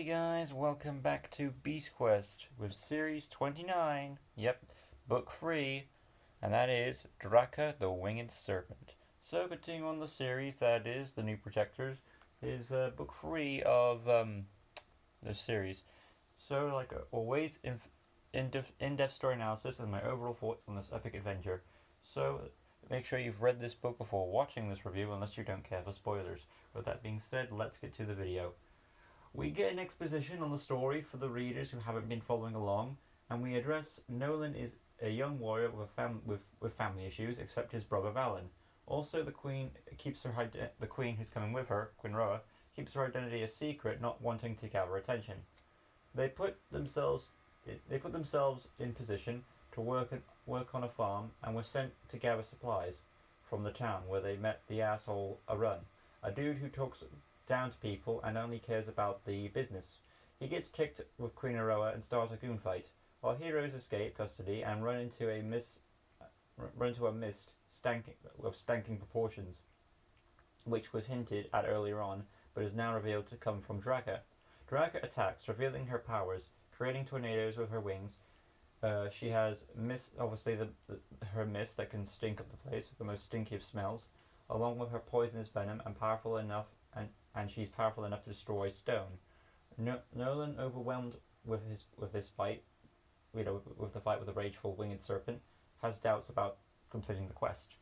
Hey guys, welcome back to Beast Quest with Series 29. Yep, Book 3, and that is Draka the Winged Serpent. So, continuing on the series, that is The New Protectors, is Book 3 of the series. So, like always, in-depth story analysis and my overall thoughts on this epic adventure. So, make sure you've read this book before watching this review, unless you don't care for spoilers. With that being said, let's get to the video. We get an exposition on the story for the readers who haven't been following along, and we address Nolan is a young warrior with family issues, except his brother Valen. Also, the Queen keeps the Queen who's coming with her, Queen Roa, keeps her identity a secret, not wanting to gather attention. They put themselves in position to work on a farm and were sent to gather supplies from the town where they met the asshole Arun, a dude who talks down to people and only cares about the business. He gets ticked with Queen Aroa and starts a goon fight. Our heroes escape custody and run into a mist stanking proportions, which was hinted at earlier on, but is now revealed to come from Draka. Draka attacks, revealing her powers, creating tornadoes with her wings. She has mist, obviously her mist that can stink up the place, the most stinky of smells, along with her poisonous venom, and she's powerful enough to destroy stone. Nolan, overwhelmed with his fight, with the fight with the rageful winged serpent, has doubts about completing the quest.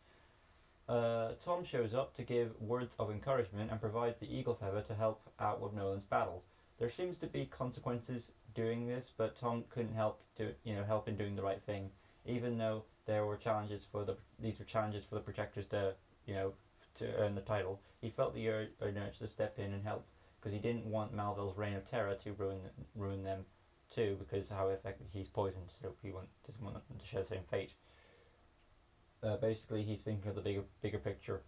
Tom shows up to give words of encouragement and provides the eagle feather to help out with Nolan's battle. There seems to be consequences doing this, but Tom couldn't help in doing the right thing, even though these were challenges for the projectors to earn the title. He felt the urge to step in and help because he didn't want Malville's reign of terror to ruin them too, because how effective he's poisoned, so he doesn't want them to share the same fate. Basically, he's thinking of the bigger picture.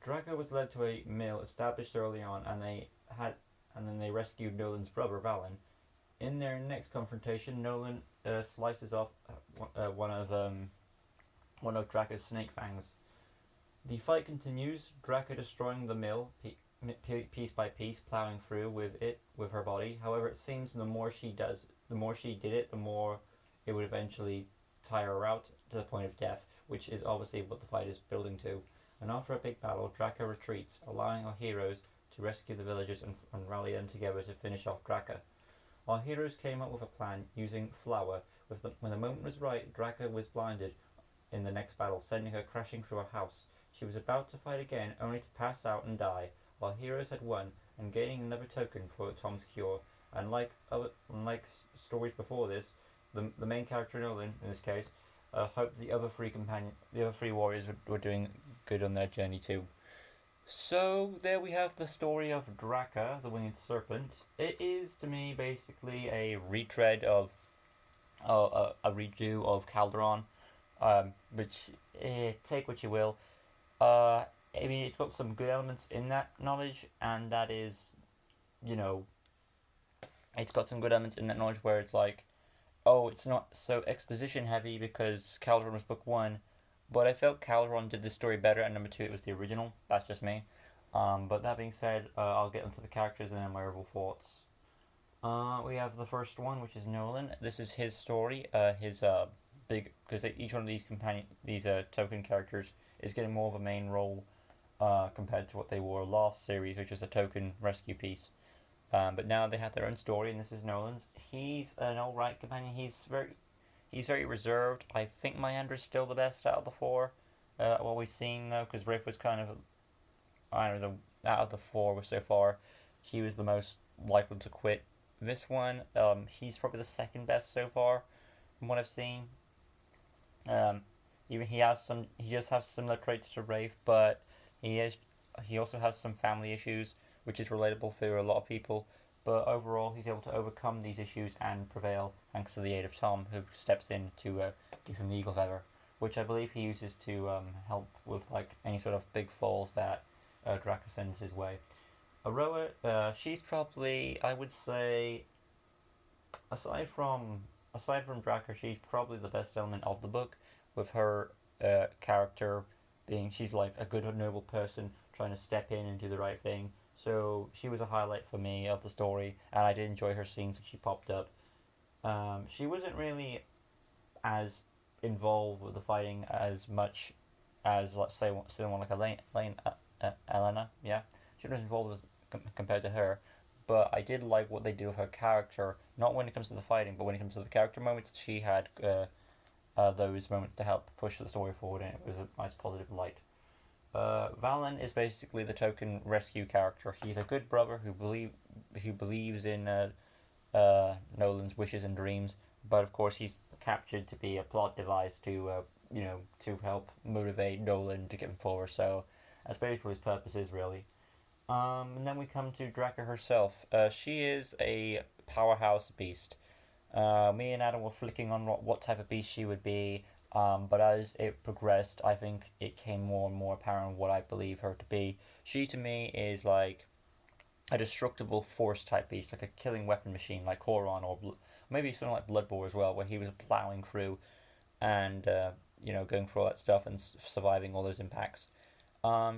Draka was led to a mill established early on, and then they rescued Nolan's brother Valen. In their next confrontation, Nolan slices off one of Draka's snake fangs. The fight continues, Draka destroying the mill piece by piece, plowing through with her body. However, it seems the more she did it, the more it would eventually tire her out to the point of death, which is obviously what the fight is building to. And after a big battle, Draka retreats, allowing our heroes to rescue the villagers and rally them together to finish off Draka. Our heroes came up with a plan using flour. When the moment was right, Draka was blinded in the next battle, sending her crashing through a house. She was about to fight again, only to pass out and die. Our heroes had won, and gaining another token for Tom's cure. And like stories before this, the main character Nolan, in this case, hoped the other three warriors were doing good on their journey too. So there we have the story of Draka, the Winged Serpent. It is to me basically a retread of a redo of Calderon, which take what you will. I mean, it's got some good elements in that knowledge, and that is, it's got some good elements in that knowledge where it's like, oh, it's not so exposition heavy because Calderon was book one, but I felt Calderon did this story better, and number two, it was the original. That's just me. But that being said, I'll get into the characters and then my overall thoughts. We have the first one, which is Nolan. This is his story. His big, because each one of these token characters is getting more of a main role compared to what they were last series, which was a token rescue piece. But now they have their own story, and this is Nolan's. He's an alright companion. He's very reserved. I think Myandra's still the best out of the four. What we've seen though, because Riff was kind of, I don't know, out of the four so far, he was the most likely to quit. This one, he's probably the second best so far from what I've seen. Even he does have similar traits to Rafe, but he also has some family issues, which is relatable for a lot of people. But overall, he's able to overcome these issues and prevail thanks to the aid of Tom, who steps in to give him the eagle feather, which I believe he uses to help with like any sort of big falls that Draka sends his way. Aroa, she's probably, I would say, aside from Draka, she's probably the best element of the book, with her character being she's like a good noble person trying to step in and do the right thing. So she was a highlight for me of the story, and I did enjoy her scenes when she popped up. She wasn't really as involved with the fighting as much as, let's say, someone like Elena. Yeah, she was involved as, compared to her. But I did like what they do with her character, not when it comes to the fighting, but when it comes to the character moments. She had those moments to help push the story forward, and it was a nice positive light. Valen is basically the token rescue character. He's a good brother who believes in Nolan's wishes and dreams, but of course he's captured to be a plot device to help motivate Nolan to get him forward. So that's basically his purpose is really. And then we come to Draka herself. She is a powerhouse beast. Me and Adam were flicking on what type of beast she would be, but as it progressed, I think it came more and more apparent what I believe her to be. She to me is like a destructible force type beast, like a killing weapon machine, like Koron or maybe something like Bloodborne as well, where he was plowing through and going through all that stuff and surviving all those impacts.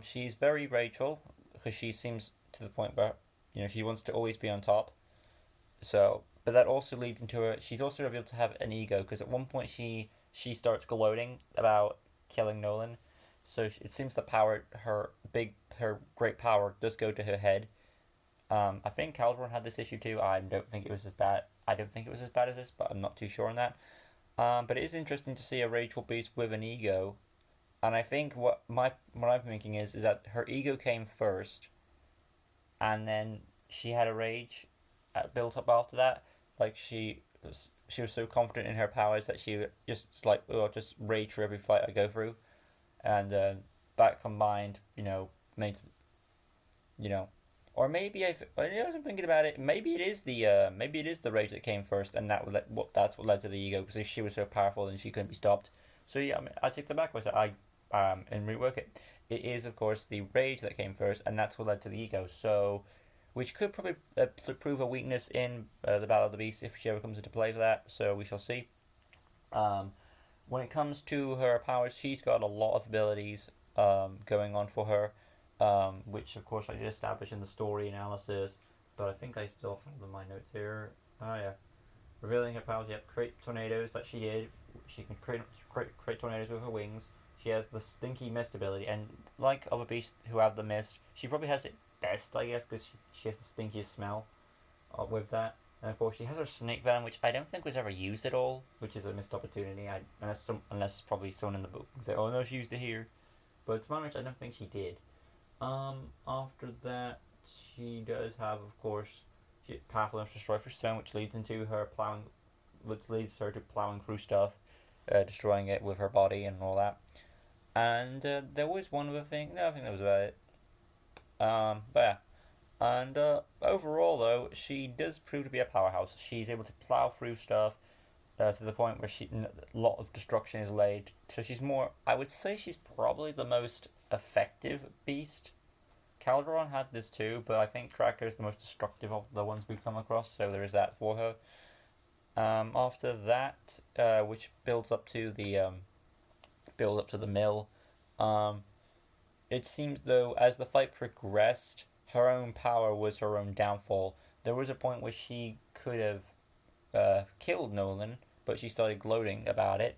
She's very Rachel because she seems to the point where she wants to always be on top. So, but that also leads into her. She's also able to have an ego because at one point she starts gloating about killing Nolan. So it seems the power, her great power, does go to her head. I think Calderon had this issue too. I don't think it was as bad. I don't think it was as bad as this, but I'm not too sure on that. But it is interesting to see a Rachel beast with an ego, and I think what I'm thinking is that her ego came first, and then she had a rage built up after that. Like she was so confident in her powers that she just like, oh, I'll just rage for every fight I go through, and that combined, made you know, or maybe I was thinking about it. Maybe it is the rage that came first, and that's what led to the ego because she was so powerful and she couldn't be stopped. So yeah, I mean, I take that back. I and rework it. It is of course the rage that came first, and that's what led to the ego. So, which could probably prove a weakness in the Battle of the Beast if she ever comes into play for that. So we shall see. Um, when it comes to her powers, she's got a lot of abilities going on for her, which of course I did establish in the story analysis, but I think I still have them in my notes here. Oh yeah, revealing her powers. Yep, create tornadoes that she did. She can create tornadoes with her wings. She has the stinky mist ability, and like other beasts who have the mist, she probably has it best, I guess, because she has the stinkiest smell with that. And of course, she has her snake venom, which I don't think was ever used at all, which is a missed opportunity. Unless probably someone in the book can say, "Oh no, she used it here," but to my knowledge, I don't think she did. After that, she does have, of course, powerful enough to destroy for stone, which leads into her plowing, which leads her to plowing through stuff, destroying it with her body and all that. And there was one other thing. No, I think that was about it. But yeah. And overall, though, she does prove to be a powerhouse. She's able to plow through stuff to the point where a lot of destruction is laid. So she's more. I would say she's probably the most effective beast. Calderon had this too, but I think Draka is the most destructive of the ones we've come across. So there is that for her. After that, which builds up to the mill. Um, it seems though as the fight progressed, her own power was her own downfall. There was a point where she could have killed Nolan, but she started gloating about it,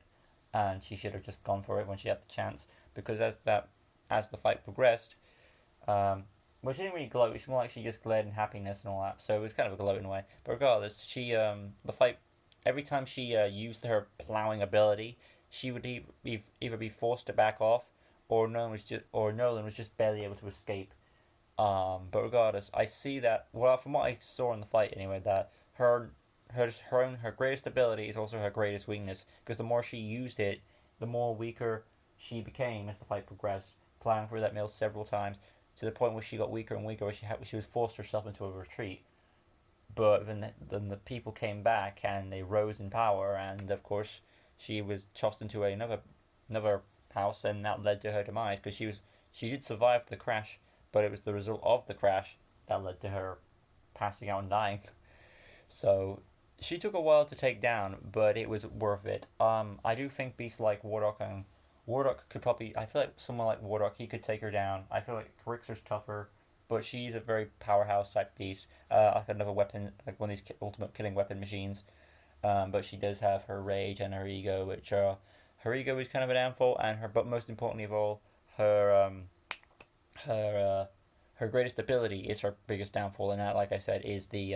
and she should have just gone for it when she had the chance. Because as the fight progressed, well, she didn't really gloat. It's more like she just glared in happiness and all that. So it was kind of a gloat in a way. But regardless, the fight, every time she used her plowing ability, she would either be forced to back off, or Nolan was just barely able to escape. But regardless, I see that, well, from what I saw in the fight anyway, that her greatest ability is also her greatest weakness, because the more she used it, the more weaker she became as the fight progressed, plowing through that mill several times to the point where she got weaker and weaker, where she was forced herself into a retreat. But then the people came back and they rose in power, and of course she was tossed into another house, and that led to her demise because she did survive the crash, but it was the result of the crash that led to her passing out and dying. So she took a while to take down, but it was worth it. I do think beasts like Warlock could probably. I feel like someone like Warlock, he could take her down. I feel like Rixer's tougher, but she's a very powerhouse type beast, like another weapon, like one of these ultimate killing weapon machines. But she does have her rage and her ego, which are her ego is kind of a downfall, and her but most importantly of all, her her her greatest ability is her biggest downfall, and that, like I said, is the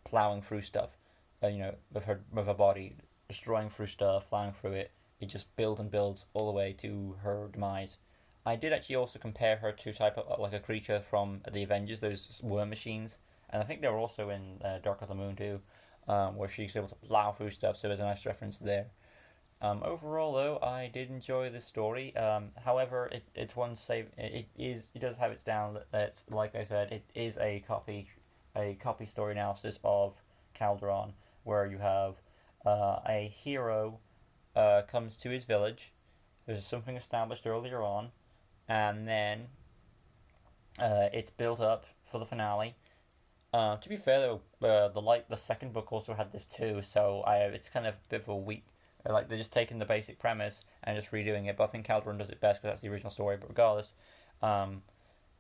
plowing through stuff. With her body destroying through stuff, plowing through it. It just builds and builds all the way to her demise. I did actually also compare her to type of like a creature from the Avengers, those worm machines, and I think they were also in Dark of the Moon too, where she's able to plow through stuff. So there's a nice reference there. Overall, though, I did enjoy this story. However, it's one save. It does have its down. That's like I said, it is a copy story analysis of Calderon, where you have a hero comes to his village. There's something established earlier on, and then it's built up for the finale. To be fair though, the second book also had this too, so it's kind of a bit of a weak. Like they're just taking the basic premise and just redoing it. But I think Calderon does it best because that's the original story. But regardless,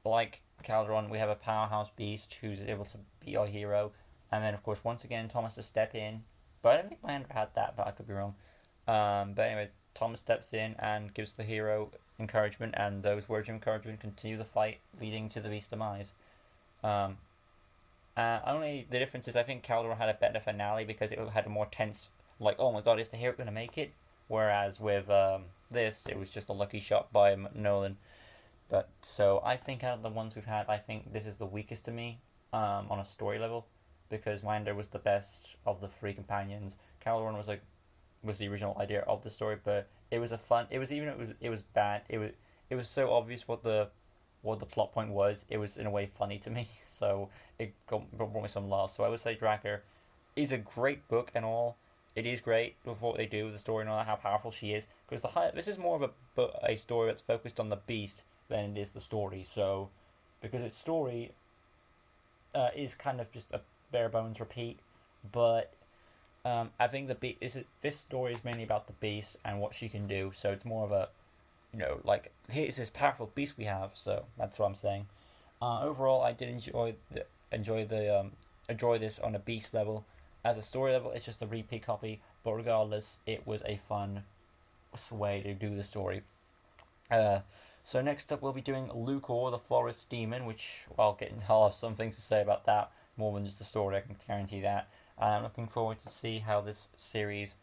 like Calderon, we have a powerhouse beast who's able to be our hero, and then of course once again Thomas to step in. But I don't think Landra had that, but I could be wrong. But anyway, Thomas steps in and gives the hero encouragement, and those words of encouragement continue the fight, leading to the beast's demise. Only the difference is I think Calderon had a better finale because it had a more tense, like, oh my god, is the hero going to make it? Whereas with this, it was just a lucky shot by Nolan. But so I think out of the ones we've had, I think this is the weakest to me on a story level, because Wander was the best of the three companions. Calderon was the original idea of the story, but it was a fun. It was bad. It was so obvious what the plot point was. It was in a way funny to me, so brought me some laughs. So I would say Draka is a great book and all. It is great with what they do with the story and all that, how powerful she is. Because this is more of a story that's focused on the beast than it is the story. So, because its story is kind of just a bare bones repeat, but I think this story is mainly about the beast and what she can do. So it's more of a, like, here's this powerful beast we have. So that's what I'm saying. Overall, I did enjoy this on a beast level. As a story level, it's just a repeat copy, but regardless, it was a fun way to do the story. So next up, we'll be doing Lucor, the Forest Demon, which I'll have some things to say about that, more than just the story, I can guarantee that. I'm looking forward to see how this series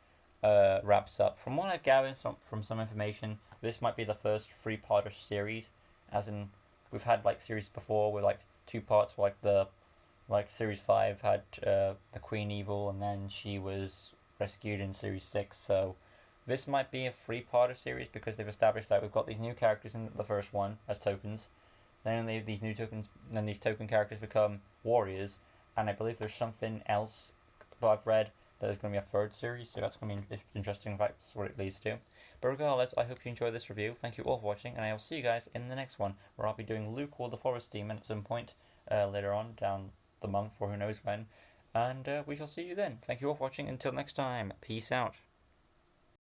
wraps up. From what I've gathered from some information, this might be the first three-parter series, as in, we've had like series before with like 2 parts, like series 5 had the Queen Evil, and then she was rescued in series 6. So this might be a 3-parter series because they've established that we've got these new characters in the first one as tokens. Then these new tokens, then these token characters become warriors, and I believe there's something else that I've read that there's going to be a 3rd series. So that's going to be interesting. In fact, that's what it leads to. But regardless, I hope you enjoyed this review. Thank you all for watching, and I will see you guys in the next one, where I'll be doing Lucor, the Forest Demon, at some point later on down the month or who knows when, and we shall see you then. Thank you all for watching. Until next time, peace out.